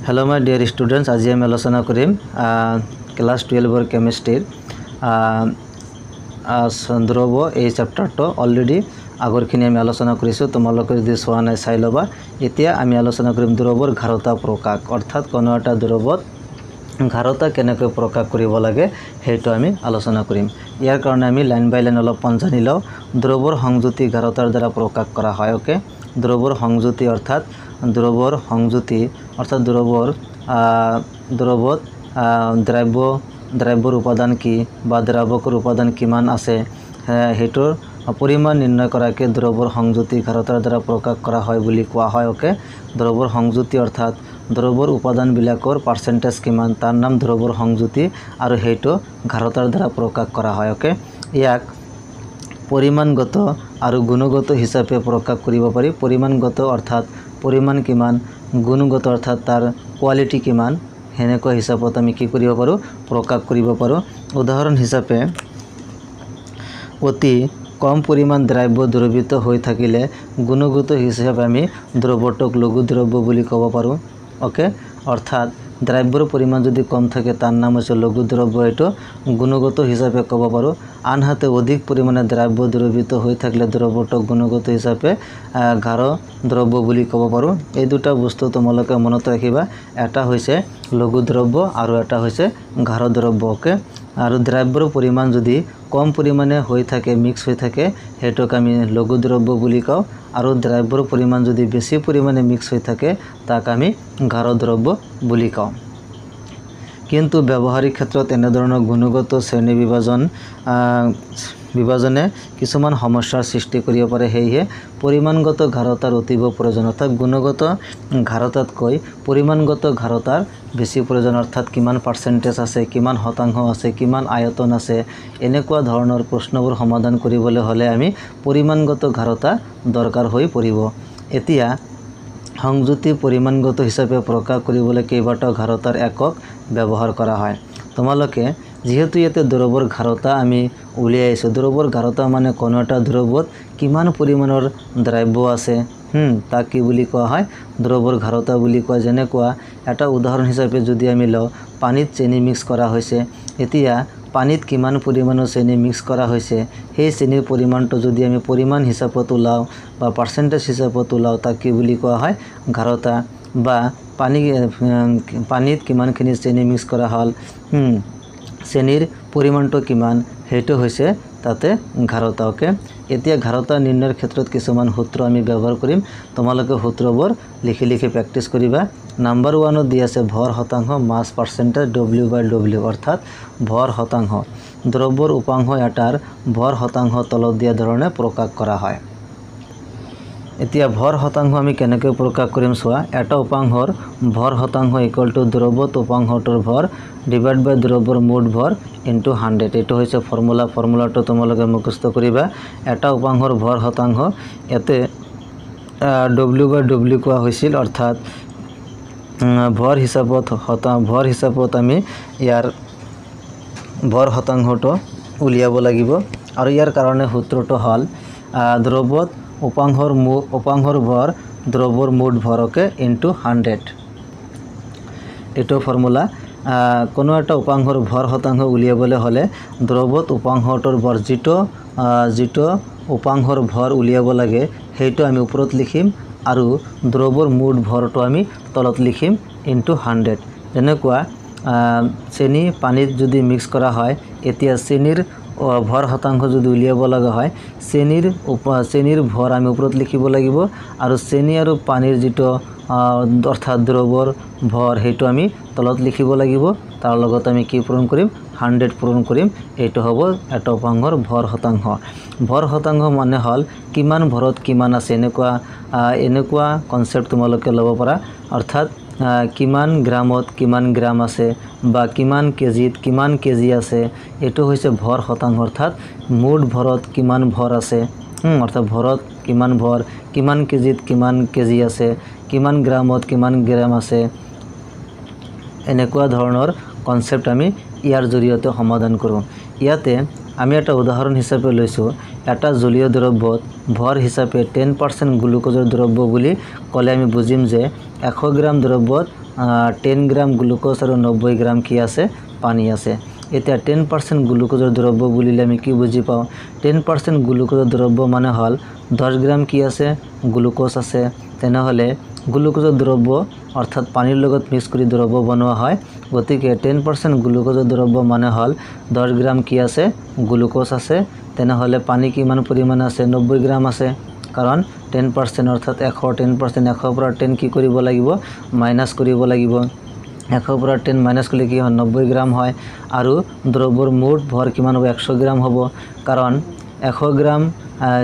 Hello my dear students, आज आम आलोचना करिम क्लास 12 केमिस्ट्रीर द्रव এই चैप्टारটো अलरेडी आगरखिनि आमी आलोचना करिছো। तोमालोके यदि चोवा नाइ चाइ लबा। एतिया आमी आलोचना करिम द्रवर घारता प्रकाश, अर्थात कोनो एटा द्रवत घारता केनेকৈ प्रकाश करिब लागे हेतु आमी आलोचना करिम। यार कारणे आमी लाइन बाय लाइन अलप जानि लও। द्रवर সংযুতি घारतार द्वारा प्रकाश करा হয়। ओके, द्रवर সংযুতি अर्थात द्रवर সংযুতি अर्थात द्रवत द्रव्यर उपादान की बा द्रावकर उपादान किमान आछे हेतुर परिमाण निर्णय कराके द्रवर সংযুতি घारतार द्वारा प्रकाश करा হয় বুলি কোৱা হয়। ओके, द्रवर সংযুতি अर्थात द्रवर उपादान बिलाकर पार्सेंटेज किमान तार नाम द्रवर সংযুতি और हेतु घारतार द्वारा प्रकाश करा হয়। ओके, याक परिमाणगत और गुणगत हिसाबे प्रकाश करिब पारि। परिमाणगत अर्थात परिमाण किमान, गुणगत अर्थात तार क्वालिटी किमान, हेनेको हिसाबत आमी कि करिब पारो प्रकाश करिब पारो। उदाहरण हिसाबे अति कम परिमाण द्रव्य द्रवित হৈ থাকিলে गुणगत हिसाबे आमी द्रव्यटक लघु द्रव्य বুলি कब पारो। ओके, अर्थात द्रव्यर परिमाण यदि कम থাকে तार नाम হচ্ছে लघु द्रव्य, एटो गुणगत हिसाबे कब पारो। आनहाते अधिक परिमाणे द्रव्य द्रवित হৈ থাকিলে द्रव्यटक गुणगत हिसाबे घार द्रव्य বুলি कब पारो। এই দুটা বস্তু তোমালোকে মনত ৰাখিবা, এটা হৈছে लघु द्रव्य और এটা হৈছে घार द्रव्य। ओके, और द्रव्यर परिमाण यदि कम परिमाणे হৈ থাকে मिक्स হৈ থাকে हेतुक आमी लघु द्रव्य বুলি कওঁ, और द्रव्यर परिमाण यदि बेसि परिमाणे मिक्स হৈ থাকে ताक आमी घार द्रव्य বুলি कওঁ। किन्तु व्यावहारिक क्षेत्रत एने धৰণৰ गुणगत श्रेणी विभाजने किछुमान समस्यार सृष्टि करिब पारे। हेये परिमाणगत घारतार अतीव प्रयोजन, अर्थात गुणगत घारतातকৈ परिमाणगत घारतार बेसि प्रयोजन। अर्थात किमान पार्सेंटेज आछे, किमान शतांश आछे, किमान आयतन आछे, एनेकुवा धৰণৰ प्रश्नবোৰ समाधान কৰিবলৈ हले आमी परिमाणगत घारता दरकार হৈ পৰিব। এতিয়া সংযুতি परिमाणगत हिसाबे प्रकाश কৰিবলৈ केইবাটাও घारतार एকক व्यवहार करा হয়। তোমালোকে जेहेतु याते द्रवर घारता आमी उलियाइছো, द्रवर घारता माने कोनो एटा द्रव्यत किमान परिमाणर द्रव्य आछे ताक कि বুলি কোৱা হয় द्रवर घारता বুলি কোৱা। जेनेकुवा एटा उदाहरण हिसाबे यदि आमी लও, पानीत चेनी मिक्स करा होइसे। एतिया पानीत किमान परिमाणर चेनी मिक्स करा होइसे, সেই চেনিৰ পৰিমাণটো যদি আমি পৰিমাণ হিচাপত ওলাও বা পাৰ্সেন্টেজ হিচাপত ওলাও তাক কি বুলি কোৱা হয় ঘাৰতা। বা পানীত কিমানখিনি চেনি মিক্স কৰা হল, চেনিৰ পৰিমাণটো কিমান, হেতু হৈছে তাতে ঘাৰতা। ओके, এতিয়া ঘাৰতা নিৰ্ণয়ৰ ক্ষেত্ৰত কিছুমান সূত্ৰ আমি ব্যৱহাৰ কৰিম। তোমালোকে সূত্ৰবোৰ লিখি লিখি প্ৰেক্টিছ কৰিবা। নাম্বাৰ 1 দি আছে ভৰ শতাংশ মাস পাৰ্সেন্টেজ W/W, अर्थात ভৰ শতাংশ। দ্ৰব্যৰ উপাংশ এটাৰ ভৰ শতাংশ তলত দিয়া ধৰণে প্ৰকাশ কৰা হয়। এতিয়া ভৰ শতাংশ আমি কেনেকৈ প্ৰকাশ কৰিম চোৱা। এটা উপাংশৰ ভৰ শতাংশ ইকুয়াল টু দ্ৰব্যত উপাংশটোৰ ভৰ ডিভাইড বাই দ্ৰব্যৰ মুঠ ভৰ ইনটু 100। এটো হৈছে ফৰ্মুলাটো তোমালোকে মুখস্থ কৰিবা। এটা উপাংশৰ ভৰ শতাংশ ইয়াতে W/W কোৱা হৈছিল, অৰ্থাৎ ভৰ হিসাবত আমি ইয়াৰ ভৰ শতাংশটো উলিয়াব লাগিব। আৰু ইয়াৰ কাৰণে সূত্ৰটো হ'ল দ্ৰব্যত উপাংশৰ ভৰ দ্ৰব্যৰ মুঠ ভৰকে ইনটু 100। এটো ফৰ্মুলা। কোনো এটা উপাংশৰ ভৰ শতাংশ উলিয়াবলৈ হলে দ্ৰব্যত উপাংশটোৰ ভৰ যিটো উপাংশৰ ভৰ উলিয়াব লাগে সেইটো আমি ওপৰত লিখিম, আৰু দ্ৰব্যৰ মুঠ ভৰটো আমি তলত লিখিম ইনটু 100। যেনেকুৱা চেনি পানীত যদি মিক্স কৰা হয়, এতিয়া চেনিৰ ভৰ শতাংশ যদি উলিয়াব লগা হয় চেনিৰ ভৰ আমি ওপৰত লিখিব লাগিব, আৰু চেনি আৰু পানীৰ যিটো অৰ্থাৎ দ্ৰব্যৰ ভৰ সেইটো আমি তলত লিখিব লাগিব। তাৰ লগত আমি কি পূৰণ কৰিম 100 পূৰণ কৰিম। এইটো হ'ব এটা উপাংশৰ ভৰ শতাংশ। ভৰ শতাংশ মানে হ'ল কিমান ভৰত কিমান আছে, এনেকুৱা কনসেপ্ট তোমালোকে ল'ব পাৰা। অৰ্থাৎ কিমান গ্ৰামত কিমান গ্ৰাম আছে বা কিমান কেজিত কিমান কেজি আছে, এটো হৈছে ভৰ শতাংশ। অৰ্থাৎ মুঠ ভৰত কিমান ভৰ আছে, অৰ্থাৎ ভৰত কিমান ভৰ, কিমান কেজিত কিমান কেজি আছে, কিমান গ্ৰামত কিমান গ্ৰাম আছে, এনেকুৱা ধৰণৰ কনসেপ্ট আমি ইয়াৰ জৰিয়তে সমাধান কৰোঁ। ইয়াতে আমি এটা উদাহৰণ হিসাবে লৈছোঁ এটা জলীয় দ্ৰব্যত ভৰ হিসাবে 10% গ্লুকোজৰ দ্ৰব্য বুলি ক'লে আমি বুজিম যে 100 গ্ৰাম দ্ৰব্যত 10 গ্ৰাম গ্লুকোজ আৰু 90 গ্ৰাম কি আছে পানী আছে এতিয়া 10% গ্লুকোজৰ দ্ৰব্য বুলিলে আমি কি বুজি পাওঁ 10% গ্লুকোজৰ দ্ৰব্য মানে হল 10 গ্ৰাম কি আছে গ্লুকোজ আছে তেনেহলে গ্লুকোজৰ দ্ৰব্য অৰ্থাৎ পানীৰ লগত মিক্স কৰি দ্ৰব্য বনোৱা হয় গতিকে 10% গ্লুকোজৰ দ্ৰব্য মানে হল 10 গ্ৰাম কি আছে গ্লুকোজ আছে তেনেহলে পানী কিমান পৰিমাণ আছে 90 গ্ৰাম আছে কাৰণ 10% অৰ্থাৎ 100 10% 100 পৰা 10 কি কৰিব লাগিব মাইনাস কৰিব লাগিব 100 পৰা 10 মাইনাস কৰিলে কি হয় 90 গ্ৰাম হয় আৰু দ্ৰব্যৰ মুঠ ভৰ কিমান হ'ব 100 গ্ৰাম হ'ব কাৰণ 100 গ্ৰাম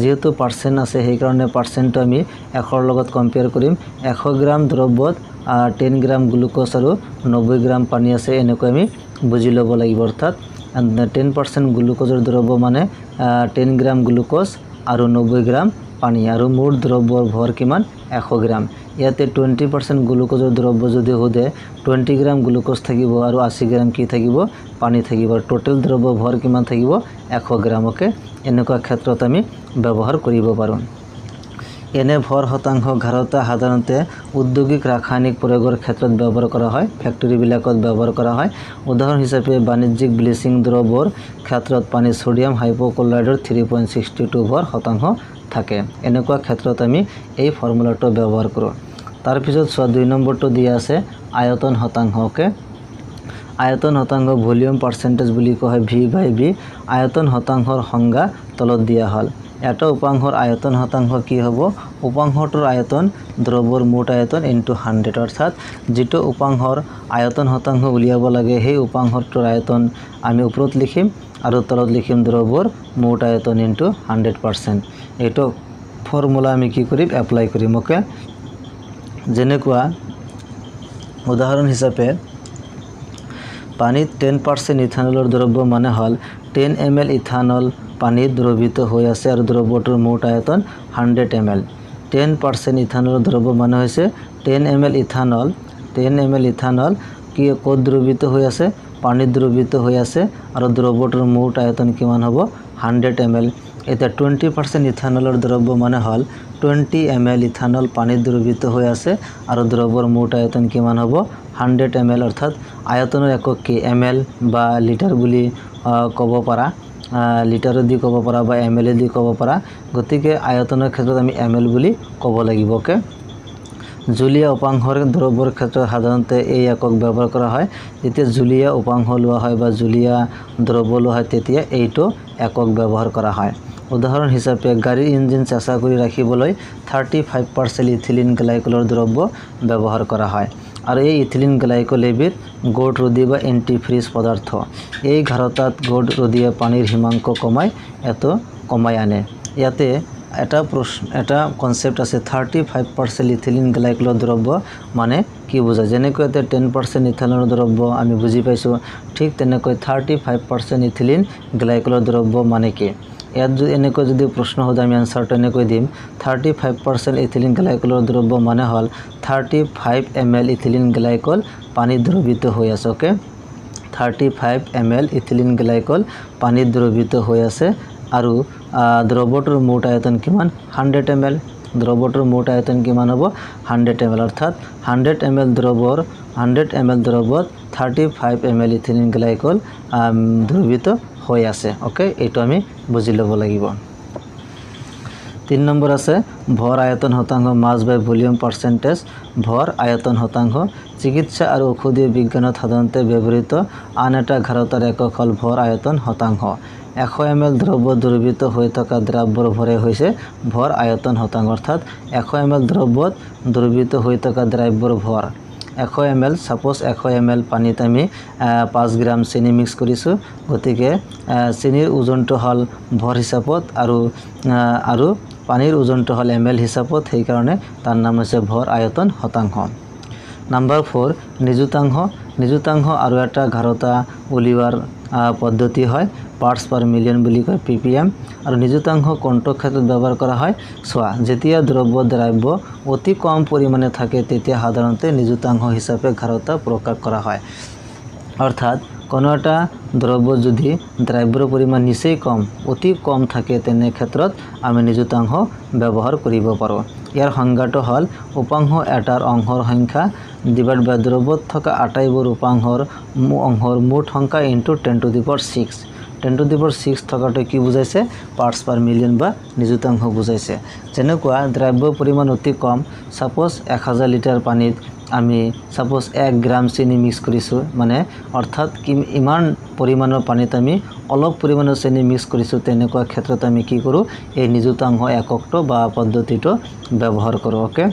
যেহেতু পাৰ্সেন্ট আছে সেই কাৰণে পাৰ্সেন্টটো আমি 100 লগত কম্পেয়াৰ কৰিম 100 গ্ৰাম দ্ৰব্যত 10 গ্ৰাম গ্লুকোজ আৰু 90 গ্রাম পানী আছে এনেকৈ আমি বুজি ল'ব লাগিব অর্থাৎ 10% গ্লুকোজৰ দ্ৰব্য মানে 10 গ্ৰাম গ্লুকোজ আৰু 90 গ্ৰাম পানী আৰু মুঠ দ্ৰব্যৰ ভৰ কিমান 100 গ্ৰাম ইয়াতে 20% গ্লুকোজৰ দ্ৰব্য যদি হোদে 20 গ্ৰাম গ্লুকোজ থাকিব আৰু 80 গ্ৰাম কি থাকিব পানী থাকিব টোটাল দ্ৰব্য ভৰ কিমান থাকিব 100 গ্ৰাম ওকে এনেকুৱা ক্ষেত্ৰত আমি ব্যৱহাৰ কৰিব পাৰোঁ এনে ভৰ শতাংশ ঘাৰতা সাধাৰণতে উদ্যোগিক ৰাসায়নিক প্ৰয়োগৰ ক্ষেত্ৰত ব্যৱহাৰ কৰা হয় ফ্যাক্টৰী বিলাকত ব্যৱহাৰ কৰা হয় উদাহৰণ হিচাপে বাণিজ্যিক ব্লিচিং দ্ৰব্যৰ ক্ষেত্ৰত পানী সোডিয়াম হাইপোক্লৰাইডৰ 3.62 ভৰ শতাংশ থাকে এনেকুৱা ক্ষেত্ৰত আমি এই ফৰ্মুলাটো ব্যৱহাৰ কৰোঁ তাৰ পিছত 2 নম্বৰটো দিয়া আছে আয়তন শতাংশকে আয়তন শতাংশ ভলিউম পাৰ্সেন্টেজ বুলি কোৱা হয় v/v আয়তন শতাংশৰ সংজ্ঞা তলত দিয়া হল এটা উপাংশৰ আয়তন শতাংশ কি হ'ব উপাংশটোৰ আয়তন দ্ৰব্যৰ মুঠ আয়তন ইনটু 100 অৰ্থাৎ যেটো উপাংশৰ আয়তন শতাংশ উলিয়াব লাগে সেই উপাংশটোৰ আয়তন আমি ওপৰত লিখিম আৰু তলত লিখিম দ্ৰব্যৰ মুঠ আয়তন ইনটু 100% এটো ফৰ্মুলা আমি কি কৰিম এপ্লাই কৰিম ওকে যেনেকুৱা উদাহৰণ হিচাপে পানীত 10% ইথানলৰ দ্ৰব্য মানে হল 10 ml ইথানল পানীত দ্ৰৱিত হৈ আছে আৰু দ্ৰব্যটোৰ মুঠ আয়তন 100 ml 10% ইথানলৰ দ্ৰব্য মানে হৈছে 10 ml ইথানল কি ক'ত দ্ৰৱিত হৈ আছে পানীত দ্ৰৱিত হৈ আছে আৰু দ্ৰব্যটোৰ মুঠ আয়তন কিমান হ'ব 100 ml এটা 20% ইথানলৰ দ্ৰব্য মানে হল 20 ml ইথানল পানীত দ্ৰৱিত হৈ আছে আৰু দ্ৰব্যৰ মুঠ আয়তন কিমান হ'ব 100 ml অৰ্থাৎ আয়তনেৰ একক কি ml বা লিটাৰ বুলি ক'ব পাৰা লিটাৰ দি ক'ব পাৰা বা ml দি ক'ব পাৰা গতিকে আয়তনৰ ক্ষেত্ৰত আমি ml বুলি ক'ব লাগিব ওকে জুলীয়া উপাংশৰ দ্ৰব্যৰ ক্ষেত্ৰত সাধাৰণতে এই একক ব্যৱহাৰ কৰা হয় যেতিয়া জুলীয়া উপাংশ লোৱা হয় বা জুলীয়া দ্ৰব্য লোৱা হয় তেতিয়া এইটো একক ব্যৱহাৰ কৰা হয় উদাহৰণ হিচাপে গাড়ীৰ ইঞ্জিন চেঁচা কৰি ৰাখিবলৈ 35% ইথিলিন গ্লাইকলৰ দ্ৰব্য ব্যৱহাৰ কৰা হয় আৰু এই ইথিলিন গ্লাইকল এবিধ গোট ৰোধী বা এন্টিফ্ৰিজ পদাৰ্থ এই ঘাৰতাত গোট ৰোধীয়ে পানীৰ হিমাংক কমাই আনে ইয়াতে এটা কনসেপ্ট আছে 35% ইথিলিন গ্লাইকলৰ দ্ৰব্য মানে কি বুজায় যেনেকৈ 10% ইথানলৰ দ্ৰব্য আমি বুজি পাইছো ঠিক তেনেকৈ 35% ইথিলিন গ্লাইকলৰ দ্ৰব্য মানে কি ইয়াত যদি এনেকৈ যদি প্ৰশ্ন হয় আমি আনসাৰটো এনেকৈ দিম 35% ইথিলিন গ্লাইকলৰ দ্ৰব্য মানে হল 35 ml ইথিলিন গ্লাইকল পানীত দ্ৰৱিত হৈ আছে ওকে 35 ml ইথিলিন গ্লাইকল পানীত দ্ৰৱিত হৈ আছে আৰু দ্ৰব্যটোৰ মুঠ আয়তন কিমান 100 ml দ্ৰব্যটোৰ মুঠ আয়তন কিমান হ'ব 100 ml অৰ্থাৎ 100 ml দ্ৰব্যত 35 ml ইথিলিন গ্লাইকল দ্ৰৱিত হৈ আছে ওকে এটো আমি বুজি ল'ব লাগিব 3 নম্বৰ আছে ভৰ আয়তন শতাংশ মাস বাই ভলিউম পাৰ্সেন্টেজ ভৰ আয়তন শতাংশ চিকিৎসা আৰু ঔষধীয় বিজ্ঞানত সাধাৰণতে ব্যৱহৃত আন এটা ঘাৰতাৰ একক হল ভৰ আয়তন শতাংশ 100 ml দ্ৰব্য দ্ৰৱিত হৈ থকা দ্ৰব্যৰ ভৰে হৈছে ভৰ আয়তন শতাংশ অৰ্থাৎ 100 ml দ্ৰব্যত দ্ৰৱিত হৈ থকা দ্ৰব্যৰ ভৰ 100 ml সাপোজ 100 ml পানীত আমি 5 গ্ৰাম চেনি মিক্স কৰিছো গতিকে চেনিৰ ওজনটো হল ভৰ হিচাপত আৰু পানীৰ ওজনটো হল ml হিচাপত সেই কাৰণে তাৰ নাম হৈছে ভৰ আয়তন শতাংশ নাম্বাৰ 4 নিযুতাংশ আৰু এটা ঘাৰতা উলিওৱাৰ পদ্ধতি হয় পাৰ্টস পাৰ মিলিয়ন বুলি কয় ppm আৰু নিযুতাংশ কোনটো ক্ষেত্ৰত ব্যৱহাৰ কৰা হয় সোৱা যেতিয়া দ্ৰব্য অতি কম পৰিমাণে থাকে তেতিয়া সাধাৰণতে নিযুতাংশ হিচাপে ঘাৰতা প্ৰকাশ কৰা হয় অৰ্থাৎ কোনো এটা দ্ৰব্য যদি দ্ৰব্যৰ পৰিমাণ নিচেই কম অতি কম থাকে তেনে ক্ষেত্ৰত আমি নিযুতাংশ ব্যৱহাৰ কৰিব পাৰোঁ ইয়াৰ সংজ্ঞাটো হ'ল উপাংশ এটাৰ অংশৰ সংখ্যা ডিভাইড বাই দ্ৰব্যত থকা আটাইবোৰ উপাংশৰ অংশৰ মুঠ সংখ্যা into 10 to the power 6 10 to the power 6 থকাটো কি বুজাইছে পাৰ্টছ পাৰ মিলিয়ন বা নিযুতাংশ বুজাইছে যেনেকুৱা দ্ৰব্যৰ পৰিমাণ অতি কম সাপোজ 1000 লিটাৰ পানীত আমি সাপোজ 1 গ্ৰাম চেনি মিক্স কৰিছো মানে অৰ্থাৎ ইমান পৰিমাণৰ পানীত আমি অলপ পৰিমাণৰ চেনি মিক্স কৰিছো তেনেকুৱা ক্ষেত্ৰত আমি কি কৰো এই নিযুতাংশ এককটো বা পদ্ধতিটো ব্যৱহাৰ কৰো ওকে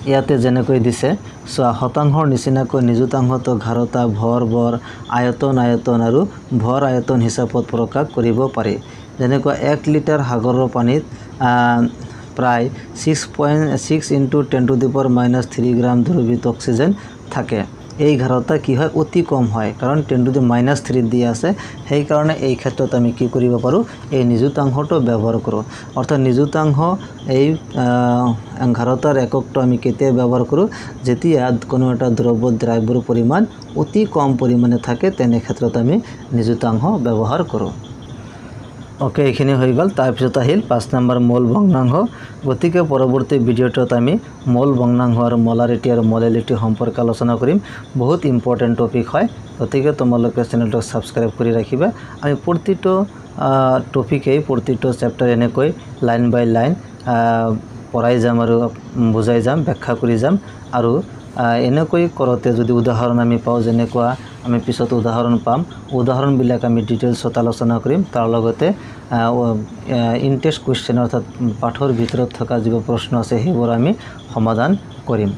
ইয়াতে যেনেকৈ দিছে শতাংশৰ নিচিনাকৈ নিযুতাংশটো ঘাৰতা ভৰ বৰ আয়তন আৰু ভৰ আয়তন হিচাপত প্ৰকাশ কৰিব পাৰি যেনেকৈ 1 লিটাৰ সাগৰৰ পানীত প্ৰায় 6.6 into 10 to the power -3 গ্ৰাম দ্ৰবীত অক্সিজেন থাকে এই ঘাৰতা কি হয় অতি কম হয় কাৰণ 10 to the -3 দিয়া আছে সেই কাৰণে এই ক্ষেত্ৰত আমি কি কৰিব পাৰো এই নিযুতাংশটো ব্যৱহাৰ কৰো অৰ্থাৎ নিযুতাংশ এই ঘাৰতাৰ এককটো আমি কেতিয়া ব্যৱহাৰ কৰো যেতিয়া কোনো এটা দ্ৰব্যৰ পৰিমাণ অতি কম পৰিমাণে থাকে তেনে ক্ষেত্ৰত আমি নিযুতাংশ ব্যৱহাৰ কৰো ওকে এখানে হয়ে গেল তাৰপৰ আহিল 5 নম্বৰ মোল ভগ্নাংশ গতিকে পৰৱৰ্তী ভিডিওটোত আমি মোল ভগ্নাংশ আৰু মোলাৰিটি আৰু মোলালিটি সম্পৰ্কে আলোচনা কৰিম বহুত ইম্পৰ্টেন্ট টপিক হয় গতিকে তোমালোকে চেনেলটো সাবস্ক্ৰাইব কৰি ৰাখিবা আমি প্ৰতিটো টপিকেই প্ৰতিটো চেপ্টাৰ এনেকৈ লাইন বাই লাইন পঢ়াই যাম আৰু বুজাই যাম ব্যাখ্যা কৰি যাম আৰু এনেকৈ কৰতে যদি উদাহৰণ আমি পাও যেনেকুৱা আমি পিছত উদাহৰণ পাম উদাহৰণ বিলাক আমি ডিটেইলছত আলোচনা কৰিম তাৰ লগতে ইনটেক্সট কোৱেশ্চন অৰ্থাৎ পাঠৰ ভিতৰত থকা যিবোৰ প্ৰশ্ন আছে সেইবোৰ আমি সমাধান কৰিম